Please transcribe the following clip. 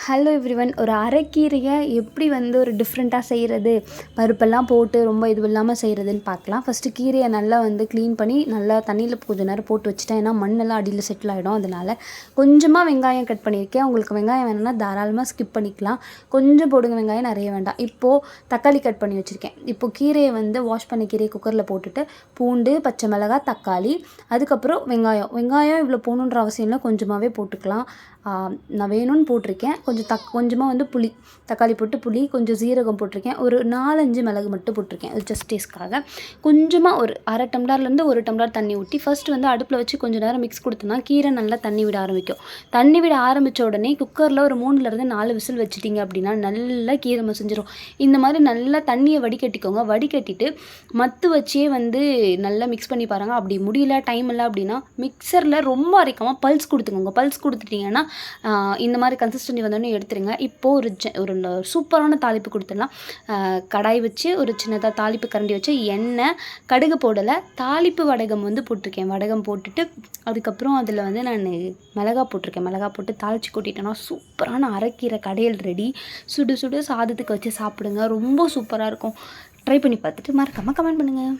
Hello everyone. ஒரு அரைக்கீரையை எப்படி ஒரு டிஃப்ரெண்ட்டாக செய்கிறது, பருப்பெல்லாம் போட்டு ரொம்ப இது இல்லாமல் செய்கிறதுன்னு பார்க்கலாம். ஃபஸ்ட்டு கீரையை நல்லா க்ளீன் பண்ணி நல்லா தண்ணியில் கொஞ்சம் நேரம் போட்டு வச்சுட்டேன். ஏன்னா மண்ணெல்லாம் அடியில் செட்டில் ஆகிடும். அதனால் கொஞ்சமாக வெங்காயம் கட் பண்ணியிருக்கேன். உங்களுக்கு வெங்காயம் வேணும்னா தாராளமாக ஸ்கிப் பண்ணிக்கலாம். கொஞ்சம் போடுங்க, வெங்காயம் நிறைய வேண்டாம். இப்போது தக்காளி கட் பண்ணி வச்சுருக்கேன். இப்போது கீரையை வாஷ் பண்ண கீரையை குக்கரில் போட்டுட்டு பூண்டு, பச்சை மிளகாய், தக்காளி, அதுக்கப்புறம் வெங்காயம் இவ்வளோ போகணுன்ற அவசியம் இல்லை, கொஞ்சமாகவே போட்டுக்கலாம். நான் வேணும்னு போட்டிருக்கேன். கொஞ்சமாக புளி, தக்காளி போட்டு புளி, கொஞ்சம் சீரகம் போட்டிருக்கேன். ஒரு 4-5 மிளகு மட்டும் போட்டிருக்கேன், அது ஜஸ்ட் டேஸ்ட்காக. கொஞ்சமாக ஒரு அரை டம்ளர்லேருந்து 1 டம்ளர் தண்ணி ஊற்றி ஃபஸ்ட்டு அடுப்பில் வச்சு கொஞ்சம் நேரம் மிக்ஸ் கொடுத்தோன்னா கீரை நல்லா தண்ணி விட ஆரம்பிக்கும். தண்ணி விட ஆரம்பித்த உடனே குக்கரில் ஒரு 3-4 விசில் வச்சுட்டிங்க அப்படின்னா நல்லா கீரை மசிஞ்சிரும். இந்த மாதிரி நல்லா தண்ணியை வடிகட்டிக்கோங்க. வடிகட்டிட்டு மத்து வச்சே நல்லா மிக்ஸ் பண்ணி பாருங்கள். அப்படி முடியல, டைம் இல்லை அப்படின்னா மிக்சரில் ரொம்ப அரைக்காமல் பல்ஸ் கொடுத்துக்கோங்க. பல்ஸ் கொடுத்துட்டிங்கன்னா இந்த மாதிரி கன்சிஸ்டன்சி வந்தோடனே எடுத்துருங்க. இப்போது ஒரு சூப்பரான தாளிப்பு கொடுத்துடலாம். கடாய் வச்சு ஒரு சின்னதாக தாளிப்பு கரண்டி வச்சு எண்ணெய், கடுகு போடலை, தாளிப்பு வடகம் போட்டிருக்கேன். வடகம் போட்டுட்டு அதுக்கப்புறம் அதில் நான் மிளகா போட்டிருக்கேன். மிளகா போட்டு தாளித்து கொட்டிட்டேன்னா சூப்பரான அரைக்கீரை கடையில் ரெடி. சுடு சுடு சாதத்துக்கு வச்சு சாப்பிடுங்க, ரொம்ப சூப்பராக இருக்கும். ட்ரை பண்ணி பார்த்துட்டு மறக்காமல் கமெண்ட் பண்ணுங்கள்.